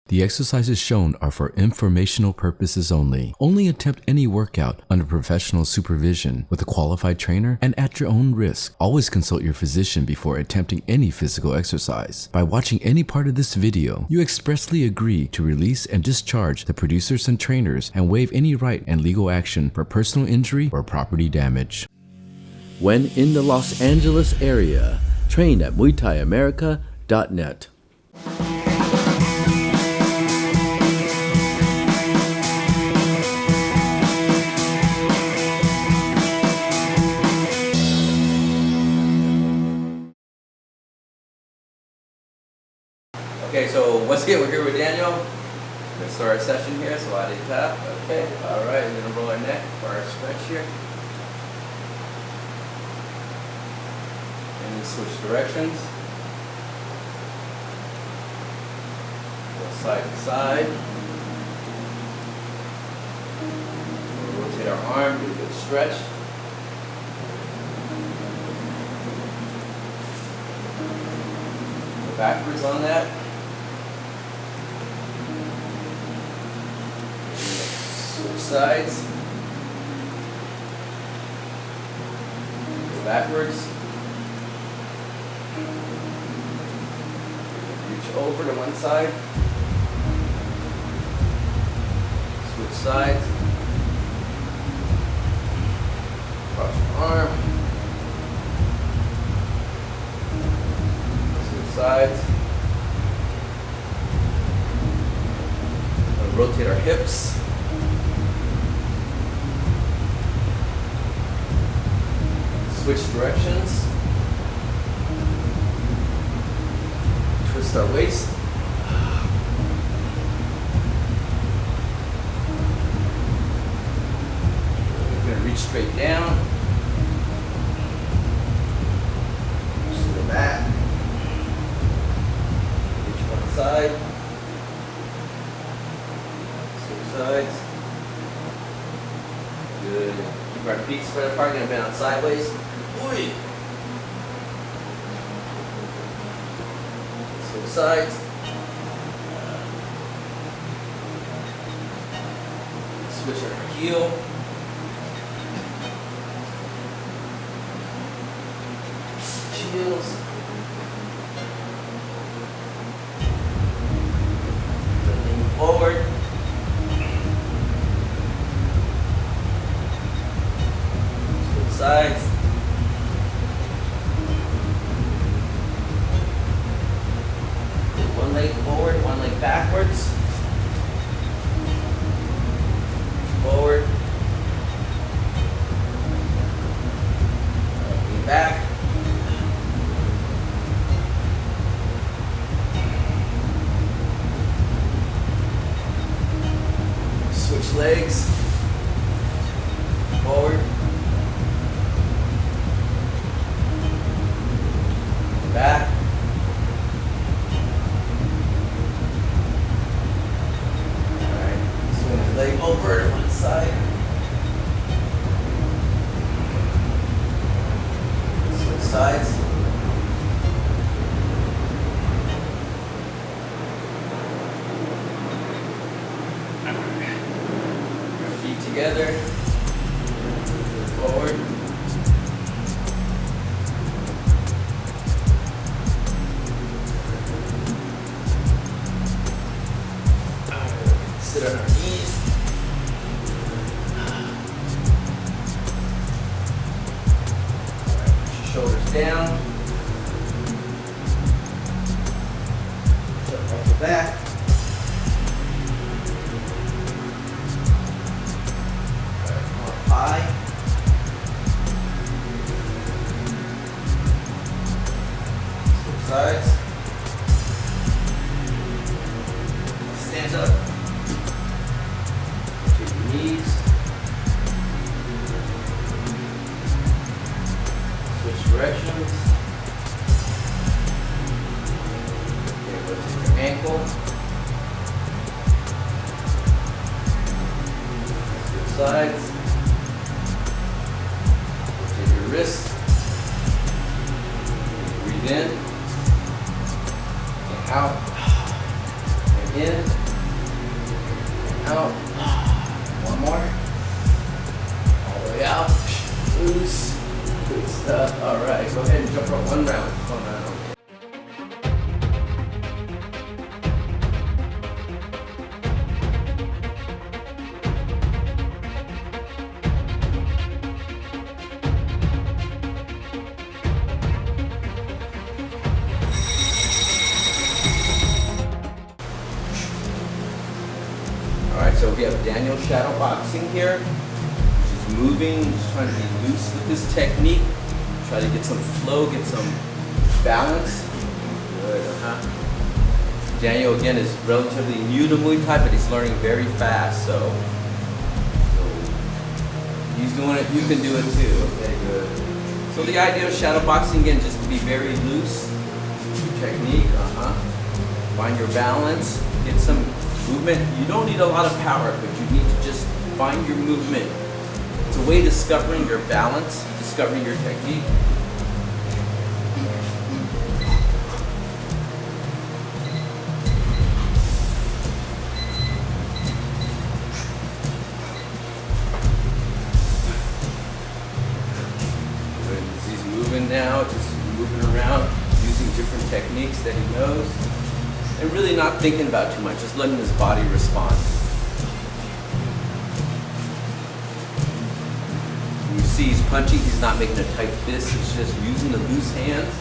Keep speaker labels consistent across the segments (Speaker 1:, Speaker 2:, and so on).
Speaker 1: The exercises shown are for informational purposes only. Only attempt any workout under professional supervision with a qualified trainer and at your own risk. Always consult your physician before attempting any physical exercise. By watching any part of this video, you expressly agree to release and discharge the producers and trainers and waive any right and legal action for personal injury or property damage.
Speaker 2: When in the Los Angeles area, train at MuayThaiAmerica.net.
Speaker 3: Okay, so what's good? We're here with Daniel. Let's start our session here. So I did tap. Okay, all right. We're gonna roll our neck for our stretch here, and then switch directions. Go side to side. We'll rotate our arm. Do a good stretch. Go backwards on that. Switch sides. Go backwards. Reach over to one side. Switch sides. Cross your arm. Switch sides. We'll rotate our hips. Switch directions. Twist our waist. We're going to reach straight down. Just go back. Reach one side. Switch sides. Good. Keep our feet spread apart. Going to bend out sideways. Switch sides. Switch our heel. Heels. Lean forward. Switch sides. One leg forward, one leg backwards. Forward. Lean back. Switch legs. Forward. Back. Leg over to one side. Switch sides. Our feet together. Forward. Sit on our knees. Shoulders down. Step off the back. Come up high. Switch sides. Stand up. Take your knees. Switch directions. Okay, rotate your ankle. Switch sides. Rotate your wrist. Breathe in and out. And in, out. One more. All the way out. Loose. Good stuff. All right, go ahead and jump rope one round. One round. Alright, so we have Daniel shadow boxing here, which is moving, just trying to be loose with this technique. Try to get some flow, get some balance. Good, Daniel, again, is relatively new to Muay Thai, but he's learning very fast, so he's doing it, you can do it too. Okay, good. So the idea of shadow boxing, again, just to be very loose. Technique, Find your balance, get some movement. You don't need a lot of power, but you need to just find your movement. It's a way of discovering your balance, discovering your technique. As he's moving now, just moving around, using different techniques that he knows. And really not thinking about too much, just letting his body respond. You see he's punching, he's not making a tight fist, he's just using the loose hands.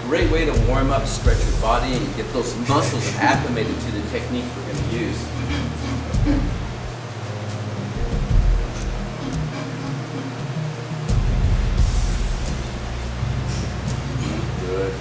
Speaker 3: Great way to warm up, stretch your body, and get those muscles acclimated to the technique we're going to use. Good.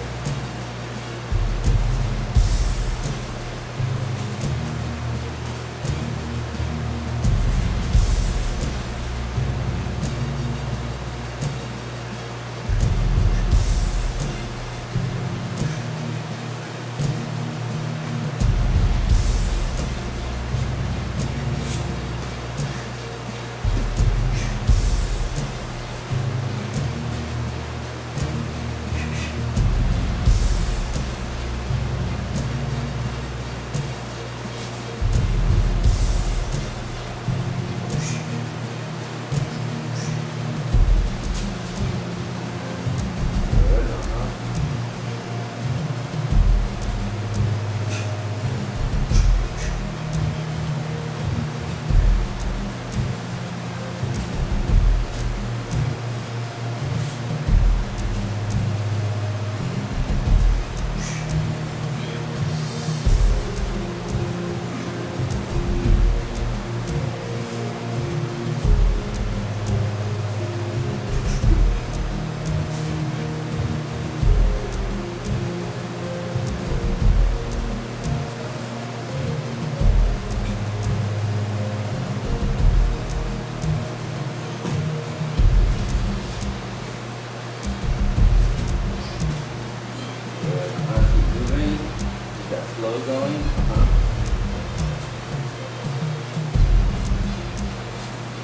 Speaker 3: Flow going.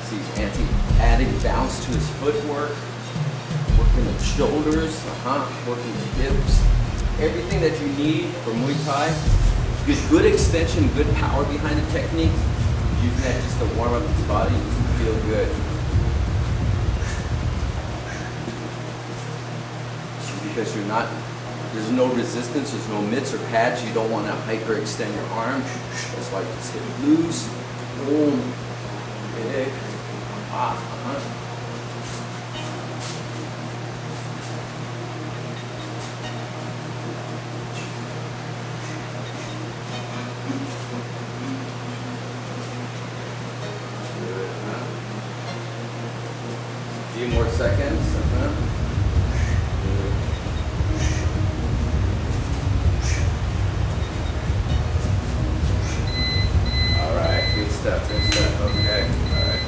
Speaker 3: See, he's adding bounce to his footwork, working the shoulders, working the hips. Everything that you need for Muay Thai. Good extension, good power behind the technique. Using that just to warm up his body, just to feel good. Because there's no resistance, there's no mitts or pads, you don't want to hyperextend your arm. That's why you just hit loose, boom, big, A few more seconds, Good stuff, okay, all right.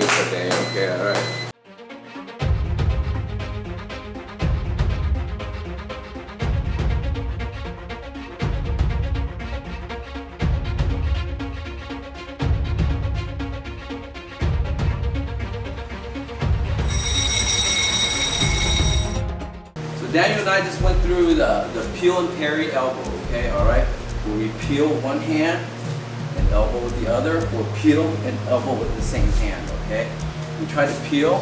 Speaker 3: practice a day, okay, all right. Daniel and I just went through the peel and parry elbow, okay, all right? Where we peel one hand and elbow with the other, or peel and elbow with the same hand, okay? We try to peel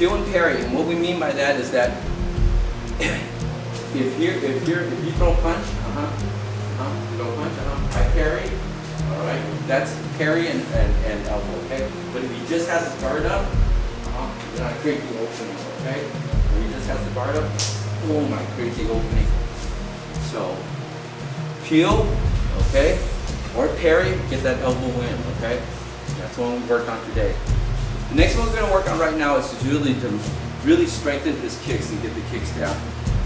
Speaker 3: and parry, and what we mean by that is that if you don't punch, you don't punch, I parry, all right? That's parry and elbow, okay? But if he just has his guard up, then I create the opening, okay? He just has the guard up, boom, I create the opening. So, peel, okay, or parry, get that elbow in, okay? That's what we worked on today. The next one we're going to work on right now is to really strengthen his kicks and get the kicks down.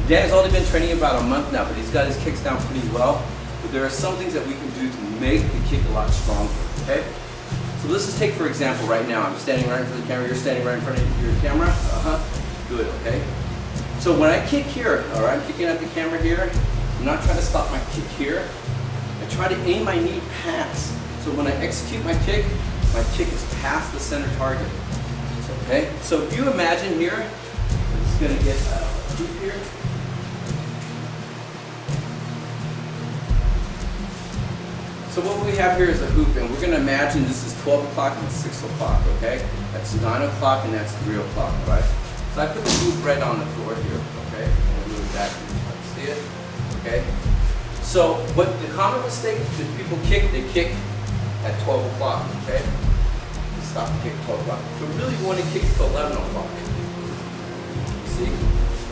Speaker 3: Dan has only been training about a month now, but he's got his kicks down pretty well. But there are some things that we can do to make the kick a lot stronger, okay? So let's just take, for example, right now, I'm standing right in front of the camera, you're standing right in front of your camera, good, okay? So when I kick here, all right, I'm kicking at the camera here, I'm not trying to stop my kick here. I try to aim my knee past. So when I execute my kick is past the center target. So, okay? So if you imagine here, I'm just gonna get a hoop here. So what we have here is a hoop, and we're gonna imagine this is 12 o'clock and 6 o'clock, okay? That's 9 o'clock and that's 3 o'clock, right? So I put the hoop right on the floor here, okay? And move it back, see it, okay? So what the common mistake is people kick, they kick at 12 o'clock, okay? Stop the kick at 12 o'clock. So really want to kick to 11 o'clock. See?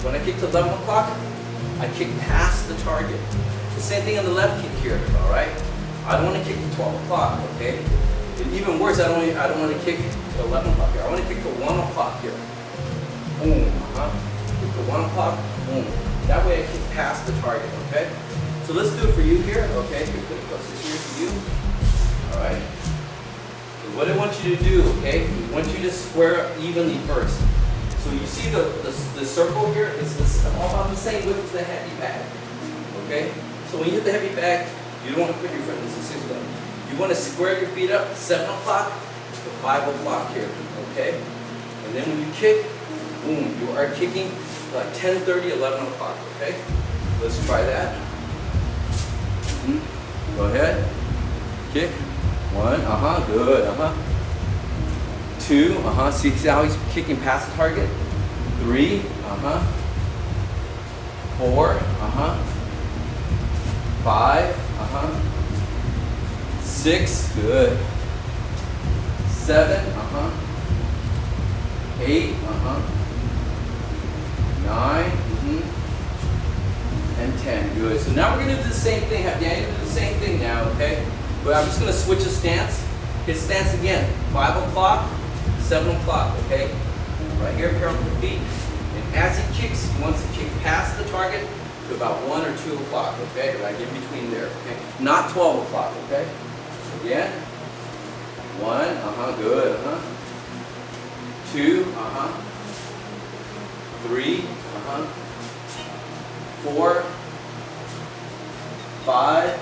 Speaker 3: When I kick to 11 o'clock, I kick past the target. The same thing on the left kick here, all right? I don't want to kick to 12 o'clock, okay? And even worse, I don't want to kick to 11 o'clock here. I want to kick to 1 o'clock here. Boom, Kick to 1 o'clock, boom. That way I kick past the target, okay? So let's do it for you here, okay? You're put it closer here for you. All right. So what I want you to do, okay? I want you to square up evenly first. So you see the circle here? It's all about the same width as the heavy bag, okay? So when you hit the heavy bag, you don't want to put your foot in the 6 button. You want to square your feet up 7 o'clock to 5 o'clock here, okay? And then when you kick, boom, you are kicking like 10:30, 11 o'clock, okay? Let's try that. Go ahead. Kick. 1, good, 2, see how he's kicking past the target? 3, 4, 5, 6, good. 7, 8, 9, and 10, good. So now we're gonna do the same thing, have Daniel do the same thing now, okay? But I'm just gonna switch his stance. His stance again, 5 o'clock, 7 o'clock, okay? Right here, parallel to the feet. And as he kicks, he wants to kick past the target to about 1 or 2 o'clock, okay? Like in between there, okay? Not 12 o'clock, okay? Again. 1, good, 2, 3, 4, 5,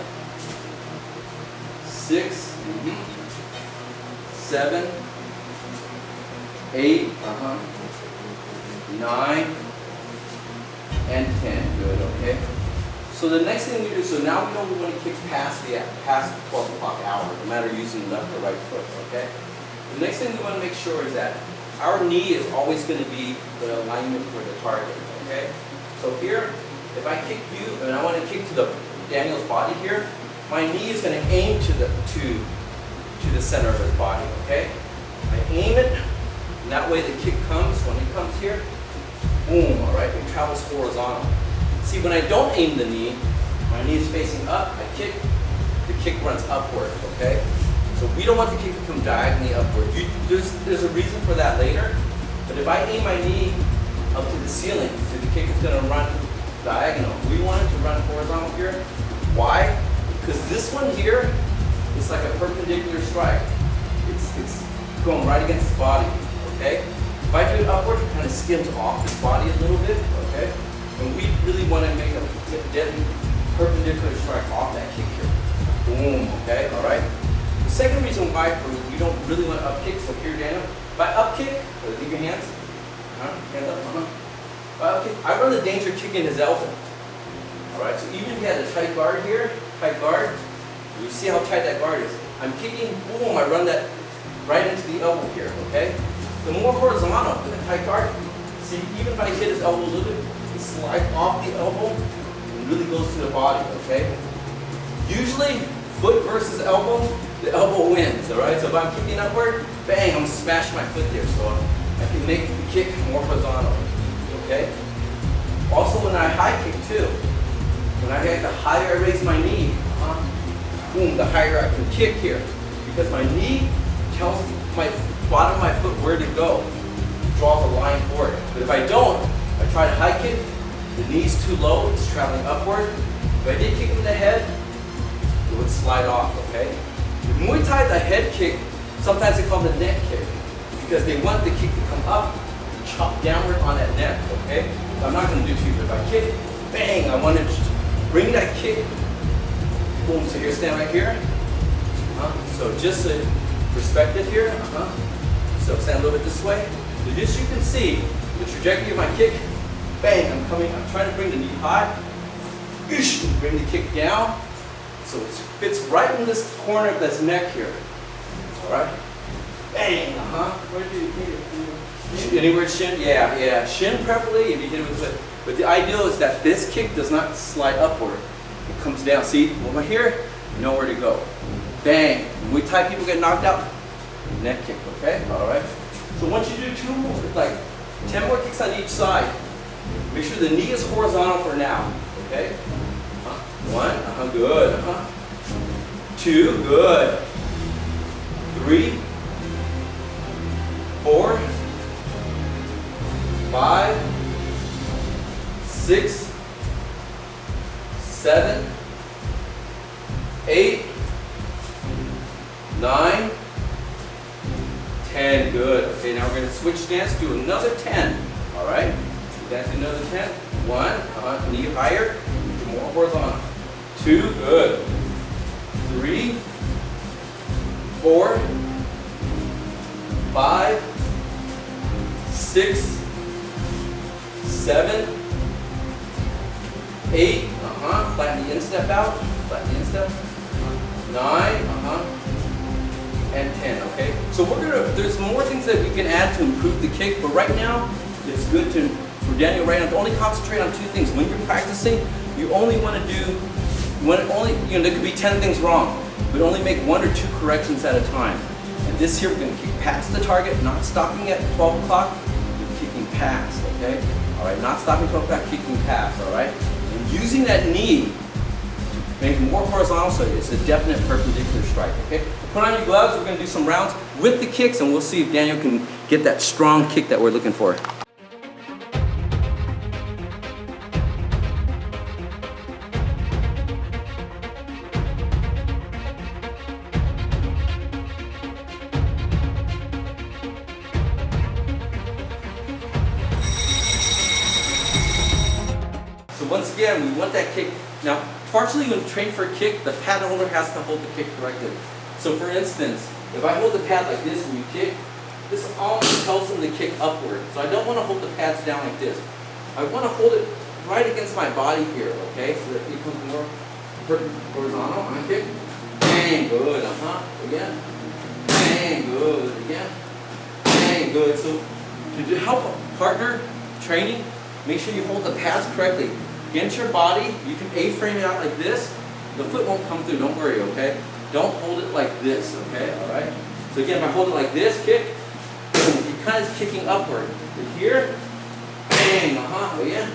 Speaker 3: 6, 7, 8, 9, and 10. Good, okay? So the next thing we do, so now we know we want to kick past the 12 o'clock hour, no matter using left or right foot, okay? The next thing we want to make sure is that our knee is always going to be the alignment for the target, okay? So here, if I kick you, and I want to kick to Daniel's body here, my knee is going to aim to the center of his body, okay? I aim it, and that way the kick comes, when it comes here, boom, all right, it travels horizontal. See, when I don't aim the knee, my knee is facing up, I kick, the kick runs upward, okay? So we don't want the kick to come diagonally upward. There's a reason for that later, but if I aim my knee up to the ceiling, so the kick is going to run diagonal. We want it to run horizontal here. Why? Because this one here is like a perpendicular strike. It's going right against his body, okay? If I do it upward, it kind of skims off his body a little bit, okay? And we really want to make a deadly perpendicular strike off that kick here. Boom, okay, all right? The second reason why we don't really want to up kick, so here, Daniel, if I up kick, leave your hands, hands up, If I up kick, I run the danger of kicking his elbow. All right, so even if he has a tight guard here, tight guard, you see how tight that guard is. I'm kicking, boom, I run that right into the elbow here, okay? The more horizontal with a tight guard, see, even if I hit his elbow a little bit, it slides off the elbow and really goes to the body, okay? Usually, foot versus elbow, the elbow wins, all right? So if I'm kicking upward, bang, I'm smashing my foot there, so I can make the kick more horizontal, okay? Also, when I high kick too, when I get the higher I raise my knee, boom, the higher I can kick here. Because my knee tells my bottom of my foot where to go. It draws a line for it. But if I don't, I try to high kick, the knee's too low, it's traveling upward. If I did kick him in the head, it would slide off, okay? With Muay Thai, the head kick, sometimes they call it the neck kick. Because they want the kick to come up, chop downward on that neck, okay? So I'm not gonna do too, but if I kick, bang, I want to bring that kick, boom, so here, stand right here. So just a perspective here, So stand a little bit this way. So just you can see the trajectory of my kick, bang, I'm trying to bring the knee high, bring the kick down, so it fits right in this corner of this neck here, all right? Bang, Where do you hit it? Anywhere shin? Yeah, shin preferably if you hit it with the foot. But the ideal is that this kick does not slide upward. It comes down. See, over here, nowhere to go. Bang. Muay Thai people get knocked out. Neck kick, okay? All right. So once you do 2 more, like 10 more kicks on each side, make sure the knee is horizontal for now, okay? 1, good, 2, good. 3, 4, 5, 6, 7, 8, 9, 10. Good. Okay, now we're going to switch stance, do another 10. All right? That's another 10. 1, knee higher, more horizontal. 2, good. 3, 4, 5, 6, 7, 8, flatten the instep out, flatten the instep, 9, and 10, okay? So there's more things that we can add to improve the kick, but right now, it's good for Daniel right now to only concentrate on 2 things. When you're practicing, you only want to do, there could be 10 things wrong, but only make 1 or 2 corrections at a time. And this here, we're going to kick past the target, not stopping at 12 o'clock, we're kicking past, okay? All right, not stopping 12 o'clock, kicking past, all right? And using that knee to make it more horizontal so it's a definite perpendicular strike, okay? Put on your gloves, we're going to do some rounds with the kicks, and we'll see if Daniel can get that strong kick that we're looking for. Once again, we want that kick. Now, partially when you train for a kick, the pad holder has to hold the kick correctly. So for instance, if I hold the pad like this when you kick, this almost tells them to kick upward. So I don't want to hold the pads down like this. I want to hold it right against my body here, okay? So that it becomes more horizontal. I'm going to kick. Bang, good, again. Bang, good, again. Bang, good. So to help a partner training, make sure you hold the pads correctly. Against your body, you can A-frame it out like this. The foot won't come through, don't worry, okay? Don't hold it like this, okay, all right? So again, if I hold it like this, kick, you're kind of kicking upward. But here, bang, again,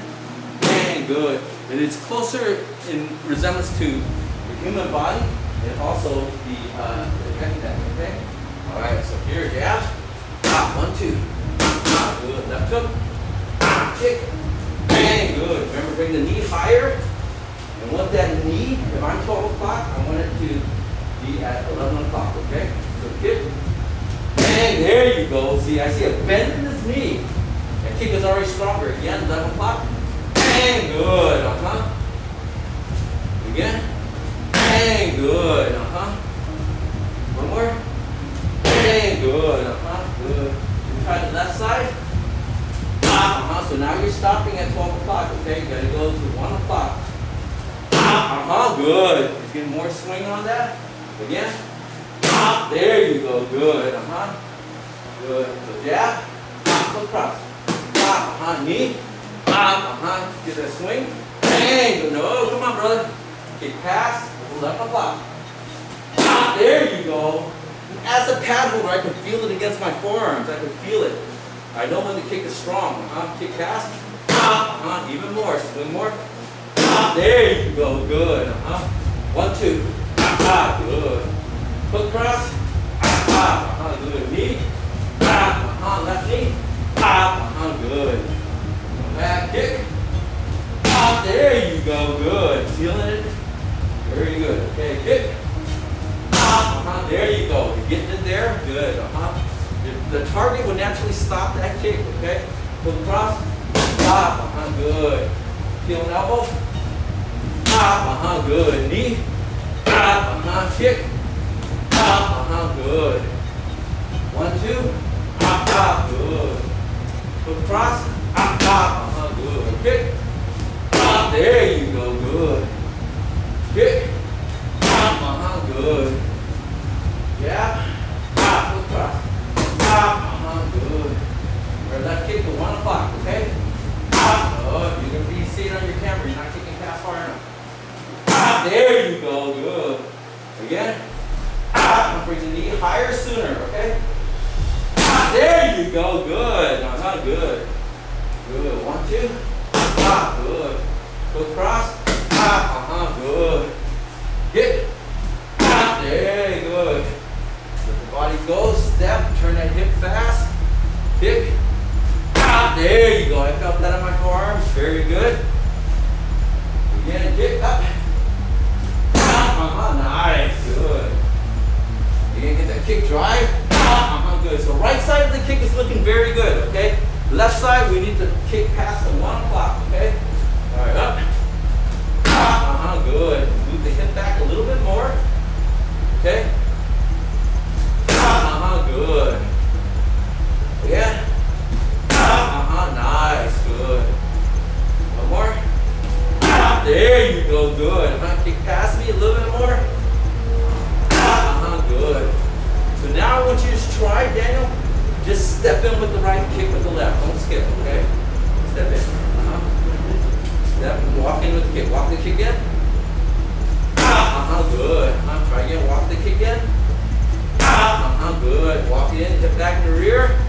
Speaker 3: bang, good. And it's closer in resemblance to the human body and also the head neck, okay? All right, so here, jab, 1, 2, good, left hook, kick, bang, good. Remember, bring the knee higher. And want that knee, if I'm 12 o'clock, I want it to be at 11 o'clock, okay? So kick, bang, see, I see a bend in his knee. That kick is already stronger. Again, 11 o'clock. Bang, good, Again. Bang, good, One more. Bang, good, good. You try the left side. So now you're stopping at 12 o'clock, okay? You gotta go to 1 o'clock. Good. Just get more swing on that. Again. There you go, good, Good. So jab, foot cross. Knee. Get that swing. Bang, no, come on, brother. Kick pass, 11 o'clock. There you go. As a pad holder, I can feel it against my forearms. I can feel it. I know when the kick is strong. Kick pass. Even more. Swing more. There you go. Good. 1, 2. Good. Foot cross. Good. Knee. Left knee. Good. Back kick. There you go. Good. Feeling it. Very good. Okay. Kick. There you go. You're getting it there. Good. The target will naturally stop that kick. Okay. Foot cross. Good. Feel an elbow. Good. Knee. Kick. Good. 1, 2. Good. Foot cross. Good. Kick. There you go. Good. Kick. Good. Jab. Foot cross. Good. Or left kick to 1 o'clock. Okay. You're gonna be seeing on your camera. You're not kicking past far enough. There you go. Good. Again. Bring the knee higher sooner. Okay. There you go. Good. Good. Good. 1, 2. Good. Foot cross. Good. Hit. There. Good. Let the body go. Step. Turn that hip fast. Kick. There you go. I felt that on my forearms. Very good. Again. Kick up. Nice. Good. Again. Get that kick drive. Good. So right side of the kick is looking very good. Okay. Left side, we need to kick past the 1 o'clock. Okay. All right. Up. Good. Move the hip back a little bit more. Okay. Good. Again. Nice. Good. One more. There you go. Good. Kick past me a little bit more. Good. So now I want you to try, Daniel. Just step in with the right, kick with the left. Don't skip. Okay. Step in. Step. Walk in with the kick. Walk the kick in. Good. Try again. Walk the kick in. Good. Walk in. Hip back in the rear.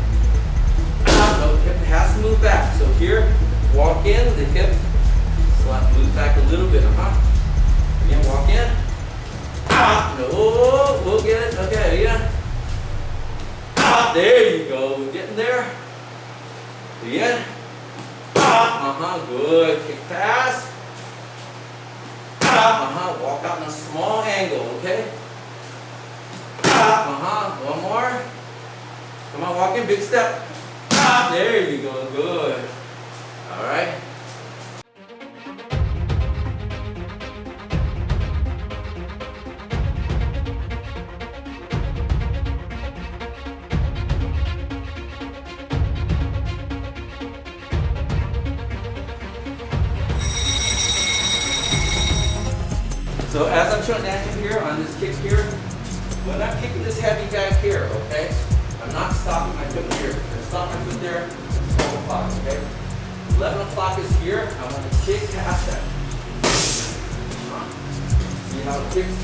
Speaker 3: No, hip has to move back. So here, walk in. The hip moves back a little bit. Again, walk in. No, we'll get it. Okay, yeah. There you go. We're getting there. Again. Good. Kick pass. Walk out in a small angle, okay? One more. Come on, walk in, big step. There you go, good. All right. So as I'm showing Daniel here on this kick here, when I'm kicking this heavy back here, okay, I'm not stopping my foot here. I'm going to stop my foot there, it's 12 o'clock, okay? 11 o'clock is here, I want to kick past that. See how it kicks?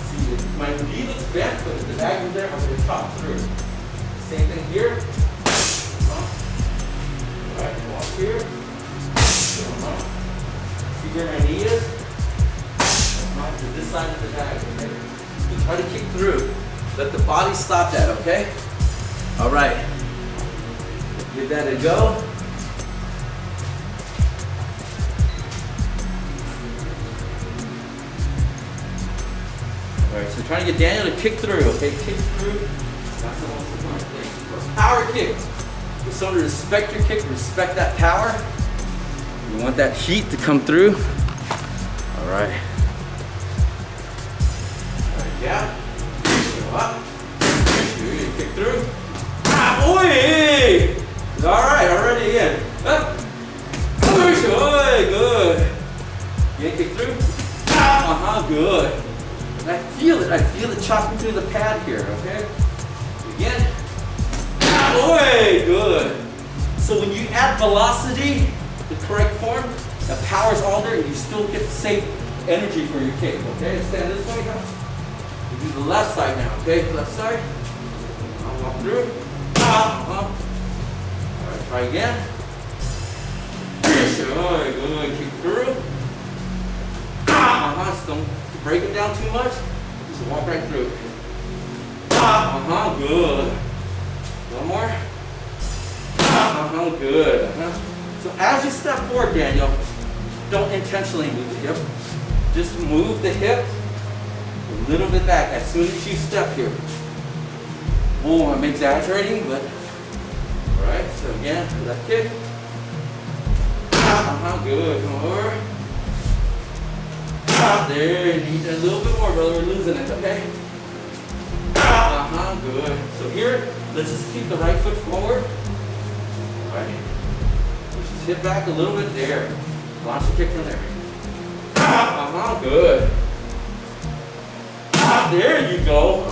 Speaker 3: See, my knee looks bent, but if the bag is there, I'm going to chop through. Same thing here. Alright, walk here. See where my knee is? To this side of the bag, okay? You try to kick through. Let the body stop that, okay? All right. Give that a go. All right, so trying to get Daniel to kick through, okay? Kick through. That's the most important thing. For power kick, for someone to respect your kick, respect that power. You want that heat to come through. All right. All right, yeah. Go up. You're gonna kick through. Ah, boy! All right, already again. Up. Good. You kick through. Good. And I feel it chopping through the pad here, okay? Again. Good. So when you add velocity, the correct form, the power's all there, and you still get the same energy for your kick, okay? Stand this way now. You do the left side now, okay? Left side. I'll walk through. All right, try again. Good. Kick through. Don't break it down too much. Just walk right through. Good. One more. Good. So as you step forward, Daniel, don't intentionally move the hip. Just move the hip a little bit back as soon as you step here. Oh, I'm exaggerating, but all right. So again, left kick. Good. Come over. There, you need a little bit more, brother. We're losing it, okay? Good. So here, let's just keep the right foot forward. All right. Push his hip back a little bit there. Launch the kick from there. Good. There you go.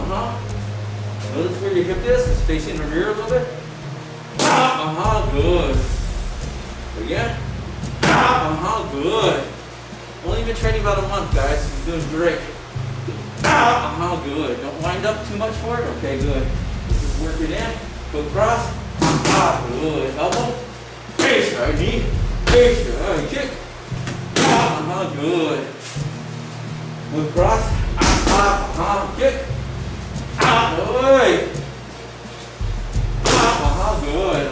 Speaker 3: Notice where your hip is. It's facing the rear a little bit. Good. Again. Good. Only been training about a month, guys. You're doing great. Good. Don't wind up too much for it. Okay, good. Just work it in. Go across. Good. Elbow. Face. Right knee. Face. Right kick. Good. Go across. Kick. Good. Good.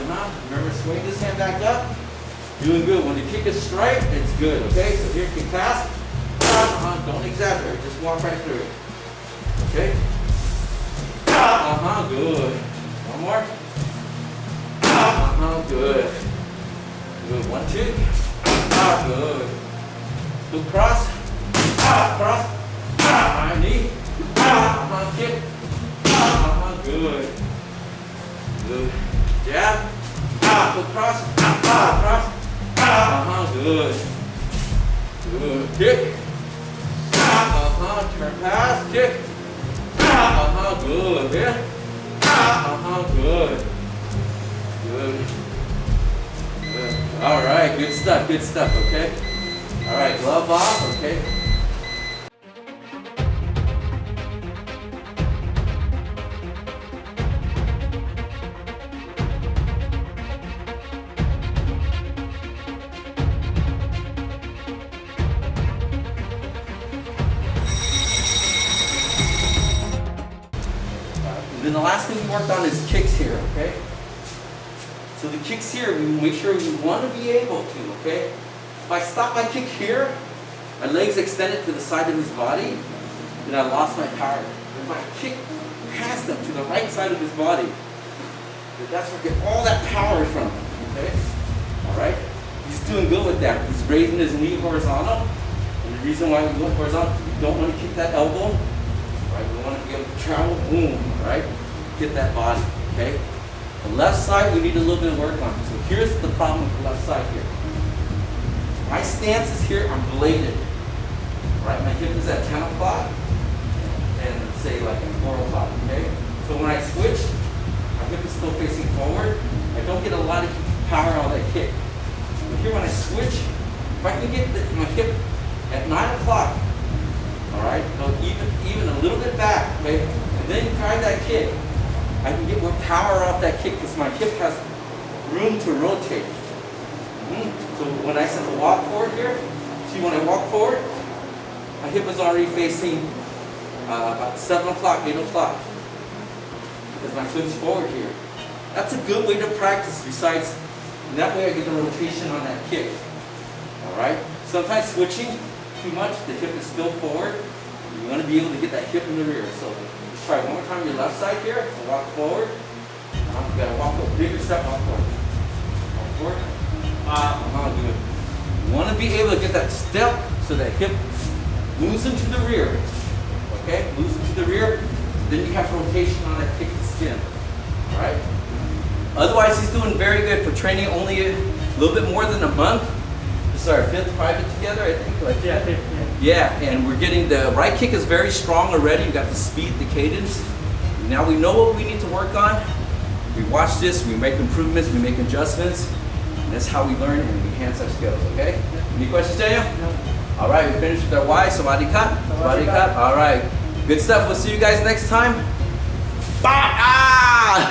Speaker 3: Remember, swing this hand back up. Doing good. When the kick is straight, it's good. Okay, so here, kick pass. Don't exaggerate. Just walk right through it. Okay. Good. One more. Good. Good. 1, 2. Good. Good cross. Cross. Right knee. Kick. Good. Good. Jab. Good cross. Cross. Good. Good. Kick. Turn pass. Kick. Good. Yeah. Good. Good. Good. All right. Good stuff. Good stuff. Okay. All right. Glove off. Okay. Then the last thing we worked on is kicks here, okay? So the kicks here, we make sure we want to be able to, okay? If I stop my kick here, my legs extended to the side of his body, then I lost my power. If I kick past him to the right side of his body, then that's where I get all that power from him, okay? All right? He's doing good with that. He's raising his knee horizontal. And the reason why we go horizontal, we don't want to kick that elbow. Right, we want to be able to travel, boom, right? Get that body, okay? The left side, we need a little bit of work on. So here's the problem with the left side here. My stance is here, I'm bladed. Right, my hip is at 10 o'clock, and say like at 4 o'clock, okay? So when I switch, my hip is still facing forward. I don't get a lot of power on that kick. But here when I switch, if I can get my hip at 9 o'clock, all right, go even a little bit back, okay, and then try that kick. I can get more power off that kick because my hip has room to rotate. So when I start to walk forward here, see when I walk forward, my hip is already facing about 7 o'clock, 8 o'clock, because my foot's forward here. That's a good way to practice. Besides, that way I get the rotation on that kick. All right. Sometimes switching too much, the hip is still forward. You want to be able to get that hip in the rear. So let's try one more time your left side here. So walk forward. You gotta walk a bigger step, walk forward. Walk forward. Good. You want to be able to get that step so that hip moves into the rear. Okay, moves into the rear. Then you have rotation on that kick to skin. All right. Otherwise, he's doing very good for training only a little bit more than a month. This is our 5th private together, I think. Like, yeah, and we're getting the right kick is very strong already. We got the speed, the cadence. Now we know what we need to work on. We watch this, we make improvements, we make adjustments. And that's how we learn and we enhance our skills, okay? Any questions, Daniel? No. All right, we finished with our Y, Sawadee Kat. Sawadee Kat. All right, good stuff. We'll see you guys next time. Bye! Ah!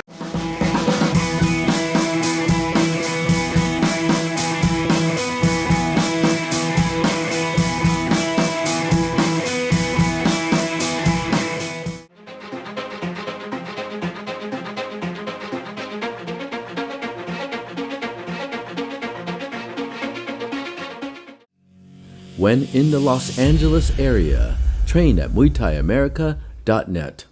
Speaker 2: When in the Los Angeles area, train at MuayThaiAmerica.net.